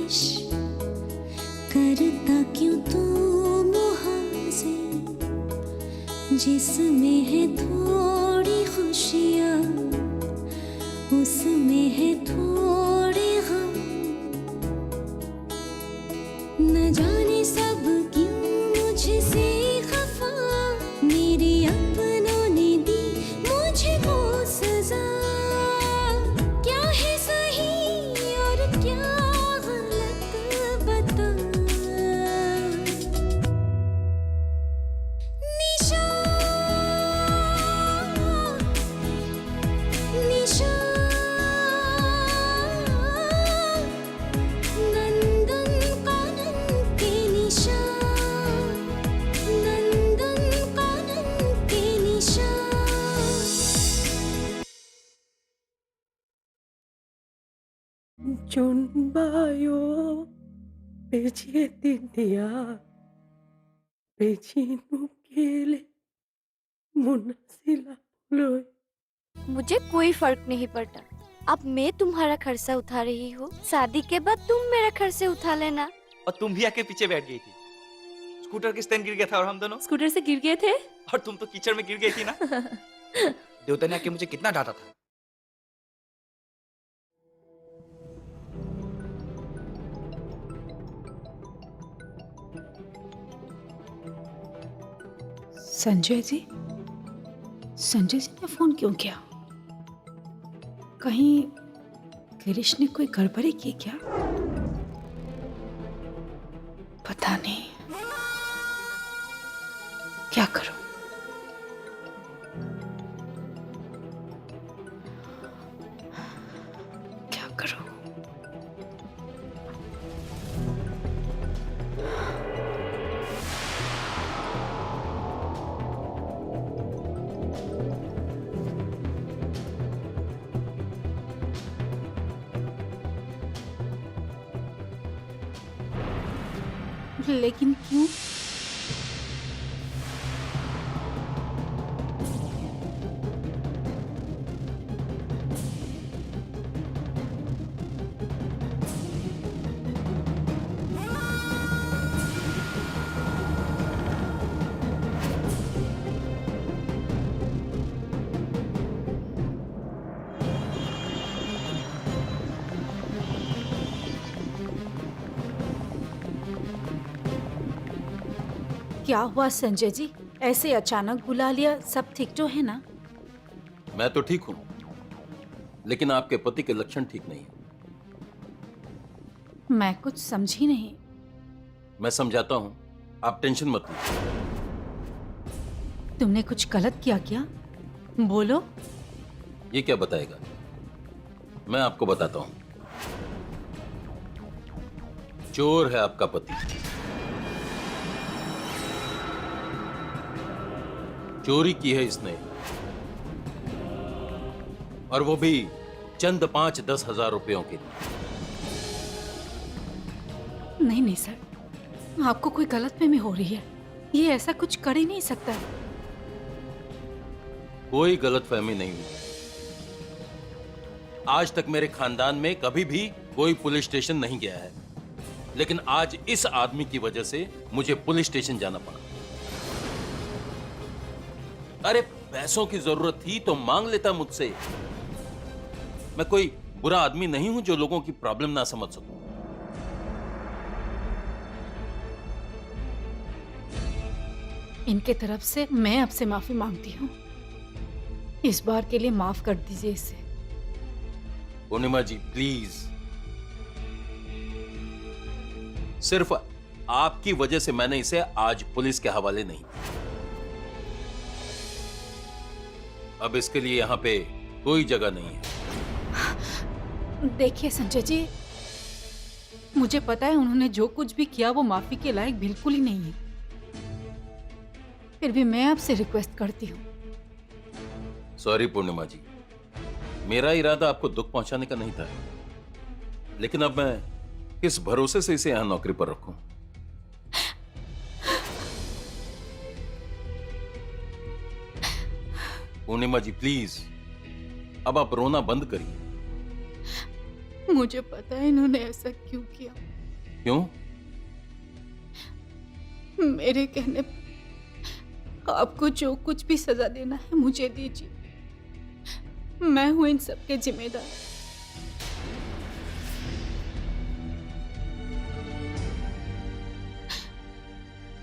ख्वाहिश करता क्यों तू मुहासे, जिसमें है थोड़ी खुशियाँ उसमें है थोड़े गम। न जाने सब क्यों मुझसे खफा, मेरे अपनों ने दी मुझे वो सजा। क्या है सही और क्या गलत बता। निशा निशा नंदन कानन के निशा, नंदन कानन के निशा। Junbayo Pechitindia Pechinukele Munasila Loy। मुझे कोई फर्क नहीं पड़ता। अब मैं तुम्हारा खर्चा उठा रही हूँ, शादी के बाद तुम मेरा खर्चा उठा लेना। और तुम भी आके पीछे बैठ गई थी। स्कूटर के स्टैंड गिर गया था और हम दोनों, स्कूटर से गिर गए थे। और तुम तो कीचड़ में गिर गई थी ना। देवता ने आके मुझे कितना डांटा था। संजय जी ने फोन क्यों किया? कहीं गिरीश ने कोई गड़बड़ी की क्या? पता नहीं, क्या करूं? क्या करूं? लेकिन क्यों? क्या हुआ संजय जी? ऐसे अचानक बुला लिया, सब ठीक तो है ना? मैं तो ठीक हूं, लेकिन आपके पति के लक्षण ठीक नहीं है। मैं कुछ समझी नहीं। मैं समझाता हूं, आप टेंशन मत लीजिए। तुमने कुछ गलत किया क्या? बोलो। ये क्या बताएगा? मैं आपको बताता हूं। चोर है आपका पति। चोरी की है इसने, और वो भी चंद 5-10 हजार रुपयों के लिए। नहीं सर, आपको कोई गलतफहमी हो रही है। ये ऐसा कुछ कर ही नहीं सकता। कोई गलतफहमी नहीं हुई। आज तक मेरे खानदान में कभी भी कोई पुलिस स्टेशन नहीं गया है, लेकिन आज इस आदमी की वजह से मुझे पुलिस स्टेशन जाना पड़ा। अरे पैसों की जरूरत थी तो मांग लेता मुझसे। मैं कोई बुरा आदमी नहीं हूं जो लोगों की प्रॉब्लम ना समझ सकूं। इनके तरफ से मैं आपसे माफी मांगती हूँ। इस बार के लिए माफ कर दीजिए इसे। पूर्णिमा जी प्लीज, सिर्फ आपकी वजह से मैंने इसे आज पुलिस के हवाले नहीं किया। अब इसके लिए यहाँ पे कोई जगह नहीं है। देखिए संजय जी, मुझे पता है उन्होंने जो कुछ भी किया वो माफी के लायक बिल्कुल ही नहीं है। फिर भी मैं आपसे रिक्वेस्ट करती हूँ। सॉरी पूर्णिमा जी, मेरा इरादा आपको दुख पहुंचाने का नहीं था, लेकिन अब मैं किस भरोसे से इसे यहां नौकरी पर रखूं? पूर्णिमा जी प्लीज, अब आप रोना बंद करिए। मुझे पता है इन्होंने ऐसा क्यों किया। क्यों? मेरे कहने पर आपको जो कुछ भी सजा देना है मुझे दीजिए। मैं हूं इन सबके जिम्मेदार।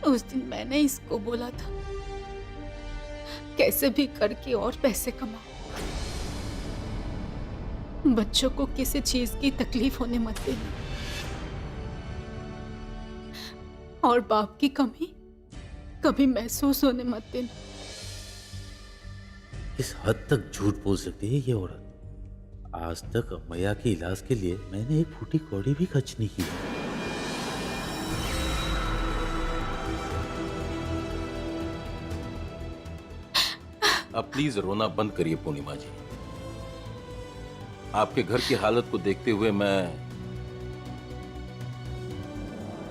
उस दिन मैंने इसको बोला था कैसे भी करके और पैसे कमाओ, बच्चों को किसी चीज की तकलीफ होने मत देना, और बाप की कमी कभी महसूस होने मत देना। इस हद तक झूठ बोल सकती है ये औरत? आज तक अम्मैया के इलाज के लिए मैंने एक फूटी कौड़ी भी खर्च नहीं की। अब प्लीज रोना बंद करिए पूर्णिमा जी। आपके घर की हालत को देखते हुए मैं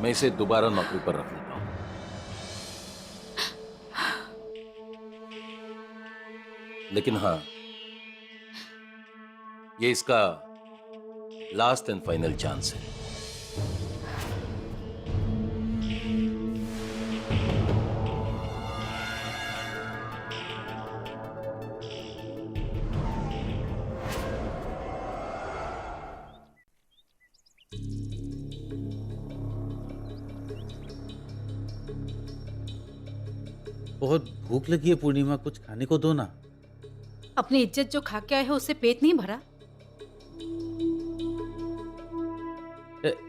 इसे दोबारा नौकरी पर रख लेता हूं। लेकिन हाँ, ये इसका लास्ट एंड फाइनल चांस है। बहुत भूख लगी है पूर्णिमा, कुछ खाने को दो ना। अपनी इज्जत जो खा के आए हो उससे पेट नहीं भरा?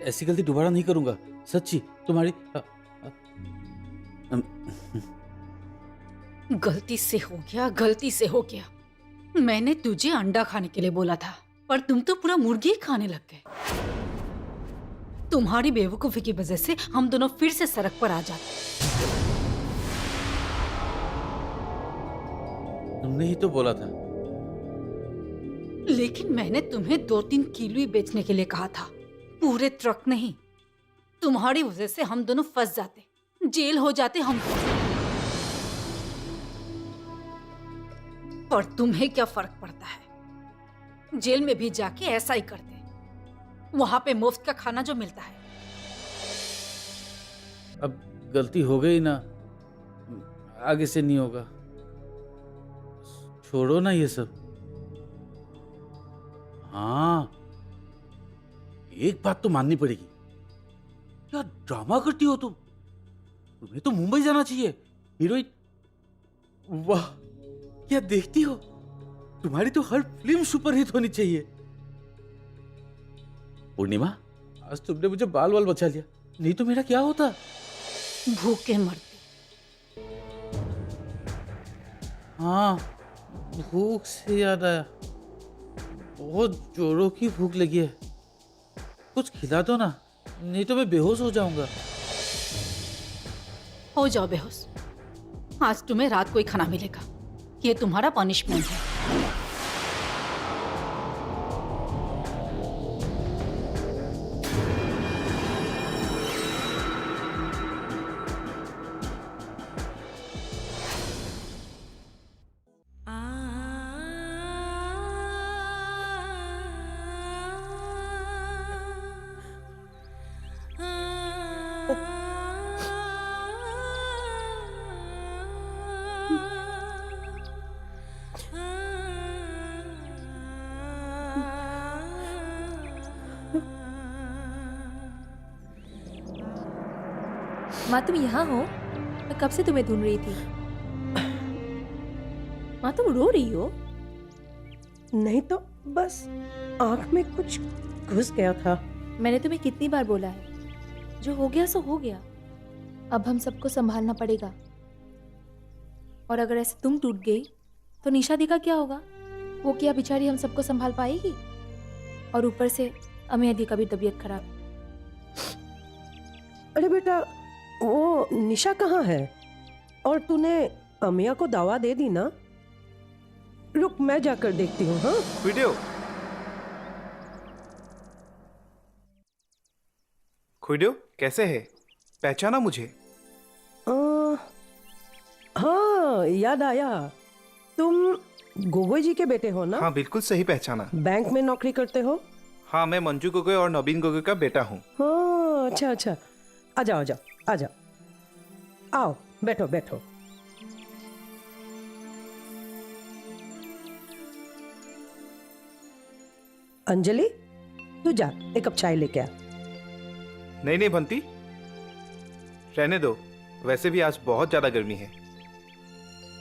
ऐसी गलती दोबारा नहीं करूंगा, सच्ची। तुम्हारी गलती से हो गया, गलती से हो गया। मैंने तुझे अंडा खाने के लिए बोला था, पर तुम तो पूरा मुर्गी ही खाने लग गए। तुम्हारी बेवकूफी की वजह से हम दोनों फिर से सड़क पर आ जाते। तुमने ही तो बोला था। लेकिन मैंने तुम्हें 2-3 किलो ही बेचने के लिए कहा था, पूरे ट्रक नहीं। तुम्हारी वजह से हम दोनों फंस जाते, जेल हो जाते हम। पर तुम्हें क्या फर्क पड़ता है? जेल में भी जाके ऐसा ही करते, वहां पे मुफ्त का खाना जो मिलता है। अब गलती हो गई ना, आगे से नहीं होगा। छोड़ो ना ये सब। हाँ, एक बात तो माननी पड़ेगी, क्या ड्रामा करती हो तुम। तुम्हें तो मुंबई जाना चाहिए, हीरोइन। वाह, क्या देखती हो। तुम्हारी तो हर फिल्म सुपरहिट होनी चाहिए। पूर्णिमा, आज तुमने मुझे बाल बाल बचा लिया, नहीं तो मेरा क्या होता। भूखे मरते। हाँ, भूख से याद आया, बहुत जोरों की भूख लगी है। कुछ खिला दो ना, नहीं तो मैं बेहोश हो जाऊंगा। हो जाओ बेहोश। आज तुम्हें रात को ही खाना मिलेगा, ये तुम्हारा पनिशमेंट है। माँ, तुम यहाँ हो? मैं कब से तुम्हें ढूंढ रही थी। माँ, तुम रो रही हो? नहीं तो बस आंख में कुछ घुस गया था। मैंने तुम्हें कितनी बार बोला है, जो हो गया सो हो गया। अब हम सबको संभालना पड़ेगा, और अगर ऐसे तुम टूट गई तो निशा दी का क्या होगा? वो क्या बेचारी हम सबको संभाल पाएगी? और ऊपर से अमिया दी का भी तबीयत खराब। अरे बेटा, वो निशा कहाँ है? और तूने अमिया को दवा दे दी ना? रुक, मैं जाकर देखती हूँ। हाँ, वीडियो खुइडियो कैसे है? पहचाना मुझे? हाँ, याद आया। तुम गोगोई जी के बेटे हो ना? हाँ, बिल्कुल सही पहचाना। बैंक में नौकरी करते हो? हाँ, मैं मंजू गोगोई और नवीन गोगोई का बेटा हूँ। हाँ, ओह अच्छा अच्छा, आ जाओ आ जाओ आ जाओ, आओ बैठो बैठो। अंजलि, तू जा एक कप चाय लेके आ। नहीं नहीं बंटी, रहने दो। वैसे भी आज बहुत ज्यादा गर्मी है,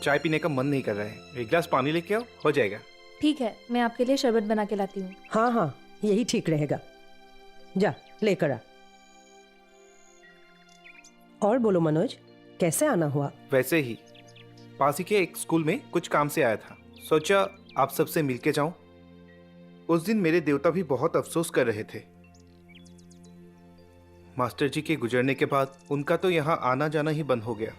चाय पीने का मन नहीं कर रहा है। एक गिलास पानी लेके आओ, हो जाएगा। ठीक है, मैं आपके लिए शरबत बना के लाती हूँ। हाँ हाँ, यही ठीक रहेगा, जा लेकर आ। और बोलो मनोज, कैसे आना हुआ? वैसे ही पास ही के एक स्कूल में कुछ काम से आया था, सोचा आप सबसे मिलके जाऊं। उस दिन मेरे देवता भी बहुत अफसोस कर रहे थे। मास्टर जी के गुजरने के बाद उनका तो यहाँ आना जाना ही बंद हो गया,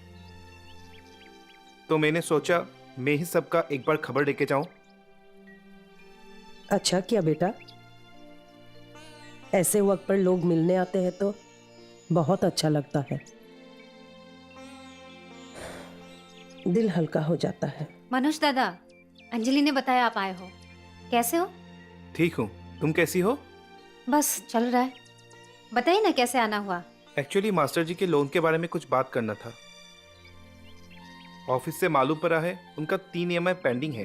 तो मैंने सोचा मैं ही सबका एक बार खबर लेके जाऊं। अच्छा किया बेटा, ऐसे वक्त पर लोग मिलने आते हैं तो बहुत अच्छा लगता है, दिल हल्का हो जाता है। मनोज दादा, अंजलि ने बताया आप आए हो, कैसे हो? ठीक हूँ, तुम कैसी हो? बस चल रहा है, बताइए ना कैसे आना हुआ। एक्चुअली मास्टर जी के लोन के बारे में कुछ बात करना था। ऑफिस से मालूम पड़ा है उनका 3 EMI पेंडिंग है।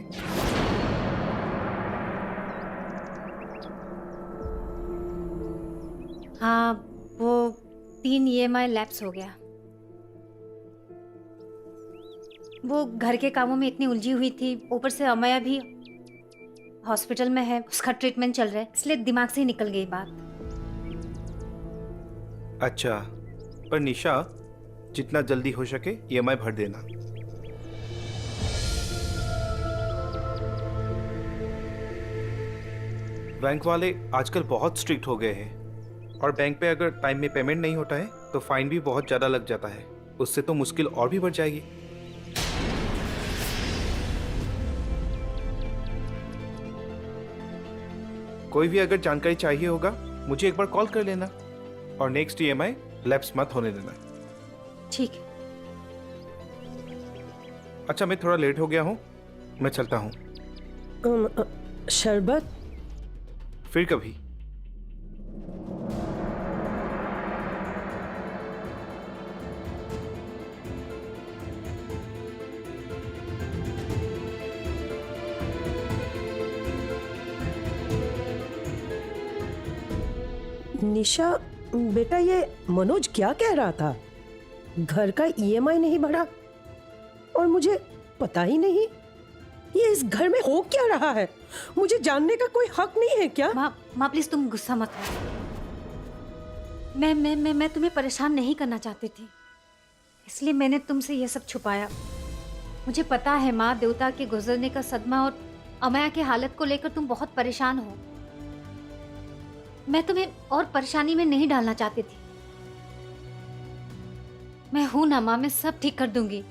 हाँ, वो 3 EMI लैप्स हो गया। वो घर के कामों में इतनी उलझी हुई थी, ऊपर से अमया भी हॉस्पिटल में है, उसका ट्रीटमेंट चल रहा है, इसलिए दिमाग से ही निकल गई बात। अच्छा, पर निशा जितना जल्दी हो सके EMI भर देना। बैंक वाले आजकल बहुत स्ट्रिक्ट हो गए हैं, और बैंक पे अगर टाइम में पेमेंट नहीं होता है तो फाइन भी बहुत ज़्यादा लग जाता है। उससे तो मुश्किल और भी बढ़ जाएगी। कोई भी अगर जानकारी चाहिए होगा मुझे एक बार कॉल कर लेना, और नेक्स्ट EMI लैप्स मत होने देना। ठीक है। अच्छा, मैं थोड़ा लेट हो गया हूँ, मैं चलता हूँ। शरबत? फिर कभी। निशा बेटा, ये मनोज क्या कह रहा था? घर का EMI नहीं भरा और मुझे पता ही नहीं। ये इस घर में हो क्या रहा है? मुझे जानने का कोई हक नहीं है क्या? माँ प्लीज तुम गुस्सा मत हो। मैं तुम्हें परेशान नहीं करना चाहती थी, इसलिए मैंने तुमसे ये सब छुपाया। मुझे पता है माँ, देवता के गुजरने का सदमा और अमया की हालत को लेकर तुम बहुत परेशान हो। मैं तुम्हें और परेशानी में नहीं डालना चाहती थी। मैं हूं ना माँ, मैं सब ठीक कर दूंगी।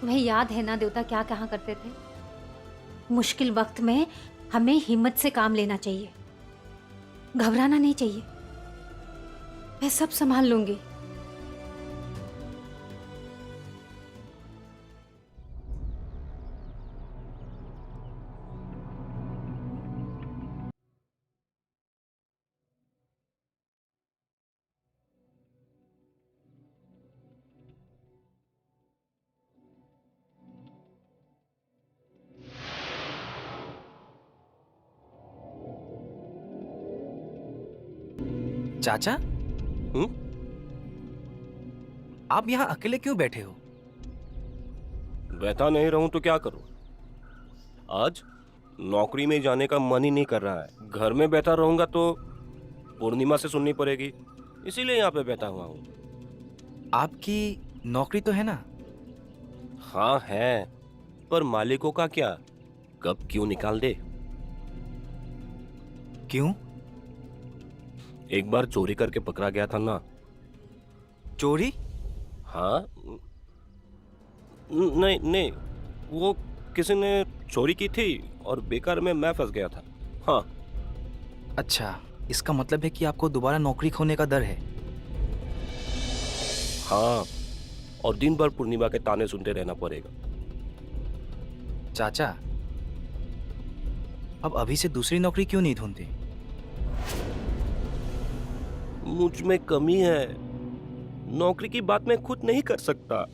तुम्हें याद है ना देवता क्या कहा करते थे? मुश्किल वक्त में हमें हिम्मत से काम लेना चाहिए, घबराना नहीं चाहिए। मैं सब संभाल लूंगी। चाचा, आप यहाँ अकेले क्यों बैठे हो? बैठा नहीं रहूं तो क्या करूं? आज नौकरी में जाने का मन ही नहीं कर रहा है। घर में बैठा रहूंगा तो पूर्णिमा से सुननी पड़ेगी, इसीलिए यहाँ पे बैठा हुआ हूँ। आपकी नौकरी तो है ना? हाँ है, पर मालिकों का क्या, कब क्यों निकाल दे। क्यों? एक बार चोरी करके पकड़ा गया था ना। चोरी? हाँ, नहीं नहीं, वो किसी ने चोरी की थी और बेकार में मैं फंस गया था। हाँ। अच्छा, इसका मतलब है कि आपको दोबारा नौकरी खोने का डर है? हाँ, और दिन भर पूर्णिमा के ताने सुनते रहना पड़ेगा। चाचा, अब अभी से दूसरी नौकरी क्यों नहीं ढूंढते? मुझ में कमी है। नौकरी की बात मैं खुद नहीं कर सकता।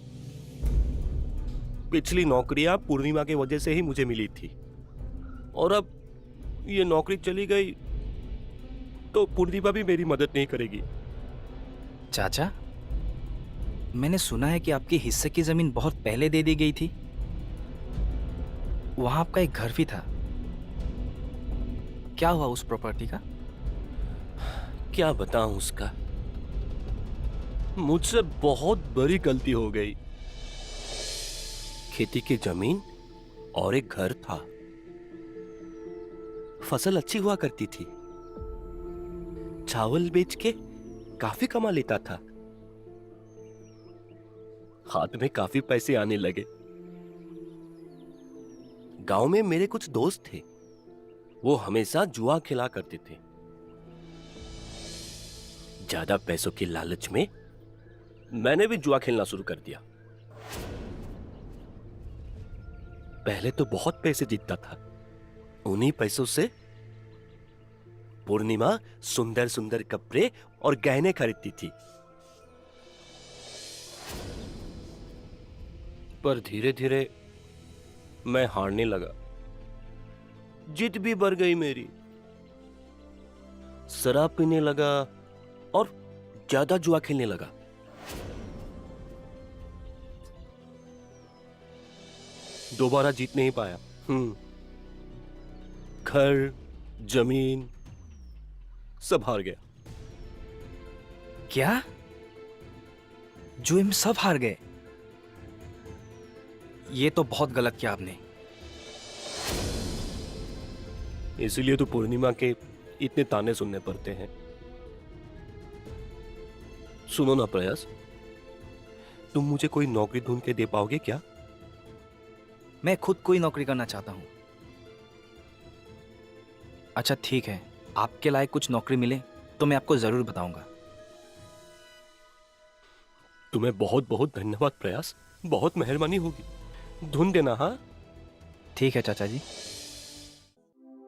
पिछली नौकरियां पूर्णिमा की वजह से ही मुझे मिली थी, और अब ये नौकरी चली गई तो पूर्णिमा भी मेरी मदद नहीं करेगी। चाचा, मैंने सुना है कि आपके हिस्से की जमीन बहुत पहले दे दी गई थी। वहां आपका एक घर भी था। क्या हुआ उस प्रॉपर्टी का? क्या बताऊं उसका। मुझसे बहुत बड़ी गलती हो गई। खेती की जमीन और एक घर था। फसल अच्छी हुआ करती थी। चावल बेच के काफी कमा लेता था। हाथ में काफी पैसे आने लगे। गांव में मेरे कुछ दोस्त थे, वो हमेशा जुआ खेला करते थे। ज्यादा पैसों की लालच में मैंने भी जुआ खेलना शुरू कर दिया। पहले तो बहुत पैसे जीतता था। उन्हीं पैसों से पूर्णिमा सुंदर सुंदर कपड़े और गहने खरीदती थी। पर धीरे धीरे मैं हारने लगा। जिद भी बढ़ गई मेरी। शराब पीने लगा और ज्यादा जुआ खेलने लगा। दोबारा जीत नहीं पाया। घर, जमीन सब हार गया। क्या? जुए में सब हार गए? ये तो बहुत गलत किया आपने। इसीलिए तो पूर्णिमा के इतने ताने सुनने पड़ते हैं। सुनो ना प्रयास, तुम मुझे कोई नौकरी ढूंढ के दे पाओगे क्या? मैं खुद कोई नौकरी करना चाहता हूं। अच्छा ठीक है, आपके लायक कुछ नौकरी मिले तो मैं आपको जरूर बताऊंगा। तुम्हें बहुत बहुत धन्यवाद प्रयास, बहुत मेहरबानी होगी। ढूंढ देना। हाँ ठीक है चाचा जी।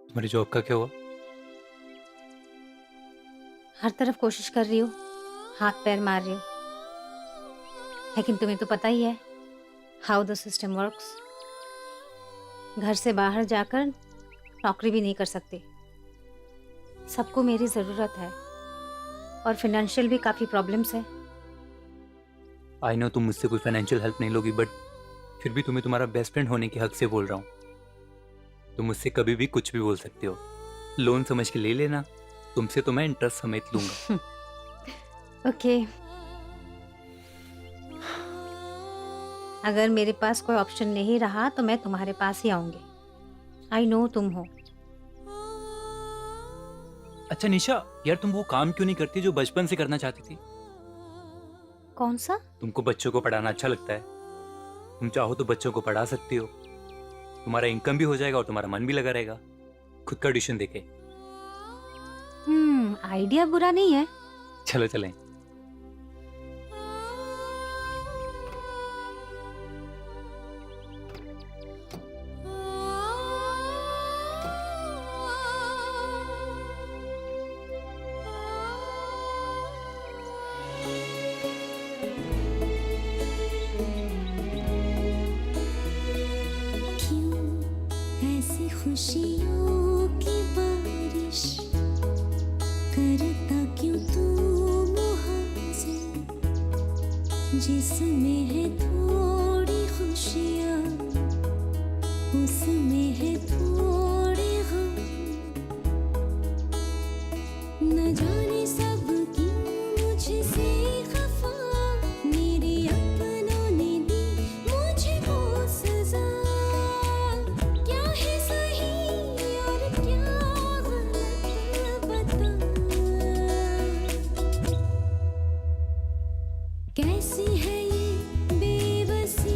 तुम्हारी जॉब का क्या हुआ? हर तरफ कोशिश कर रही हो, हाथ पैर मार रही हो, लेकिन तुम्हें तो पता ही है हाउ द सिस्टम वर्क्स। घर से बाहर जाकर नौकरी भी नहीं कर सकते। सबको मेरी ज़रूरत है और फाइनेंशियल भी काफ़ी प्रॉब्लम्स है। आई नो तुम मुझसे कोई फाइनेंशियल हेल्प नहीं लोगी, बट फिर भी तुम्हें तुम्हारा बेस्ट फ्रेंड होने के हक से बोल रहा हूँ। तुम मुझसे कभी भी कुछ भी बोल सकते हो। लोन समझ के ले लेना, तुमसे तो मैं इंटरेस्ट समेत लूंगा। ओके। अगर मेरे पास कोई ऑप्शन नहीं रहा तो मैं तुम्हारे पास ही आऊंगी। आई नो तुम हो। अच्छा निशा, यार तुम वो काम क्यों नहीं करती जो बचपन से करना चाहती थी? कौन सा? तुमको बच्चों को पढ़ाना अच्छा लगता है। तुम चाहो तो बच्चों को पढ़ा सकती हो। तुम्हारा इनकम भी हो जाएगा और तुम्हारा मन भी लगा रहेगा। खुद का ट्यूशन देके। आइडिया बुरा नहीं है। चलो चलें। ऐसी खुशियों की बारिश करता क्यों तू मुहाजिर, जिसमें है थोड़ी खुशियाँ उसमें है थोड़े गम। न जाने सब क्यों मुझसे खफा, मेरे अपनों ने दी मुझे वो सजा। कैसी है ये बेबसी,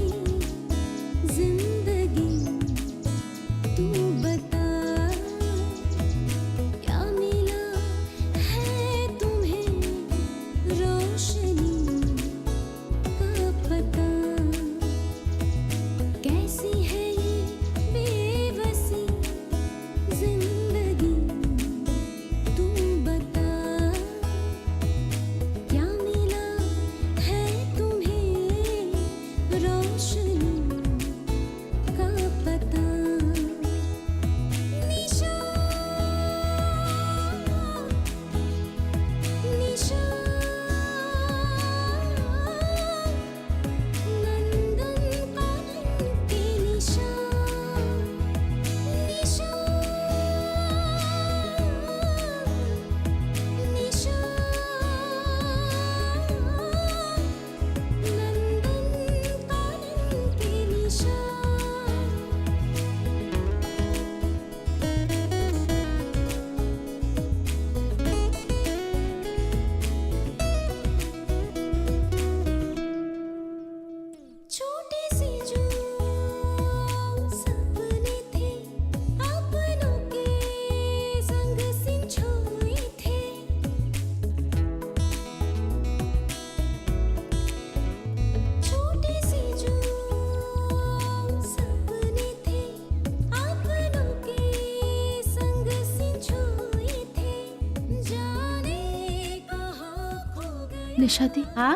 निशादी, हाँ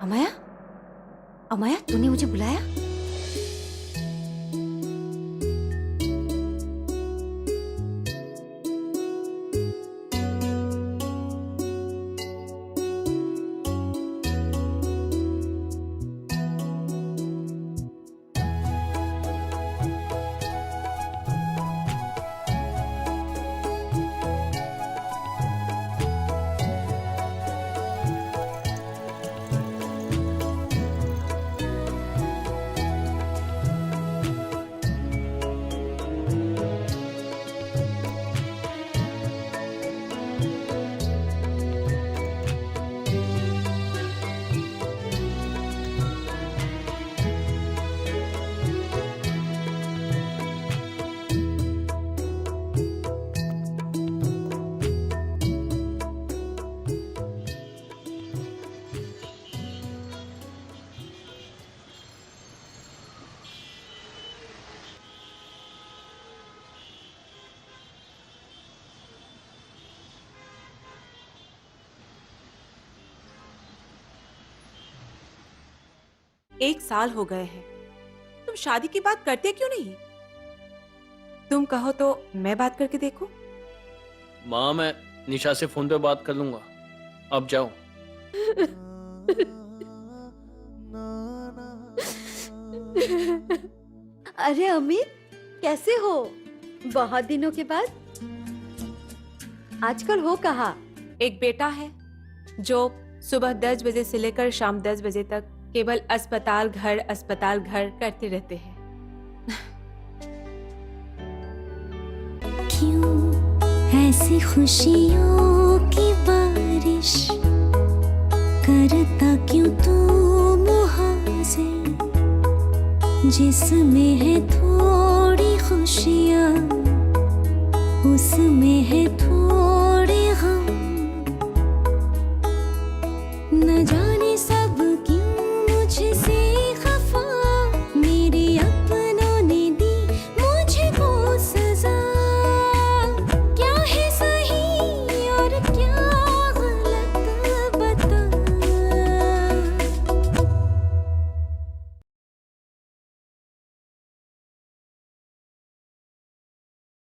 अमाया, अमाया तूने मुझे बुलाया? एक साल हो गए हैं, तुम शादी की बात करते क्यों नहीं? तुम कहो तो मैं बात करके देखूं? माँ मैं निशा से फोन पे बात कर लूंगा, अब जाओ। अरे अमित, कैसे हो? बहुत दिनों के बाद। आजकल हो कहाँ? एक बेटा है जो सुबह 10 बजे से लेकर शाम 10 बजे तक केवल अस्पताल घर करते रहते हैं। क्यों ऐसी खुशियों की बारिश करता क्यों तू मुहाजिर, जिसमें है थोड़ी खुशियाँ उसमें है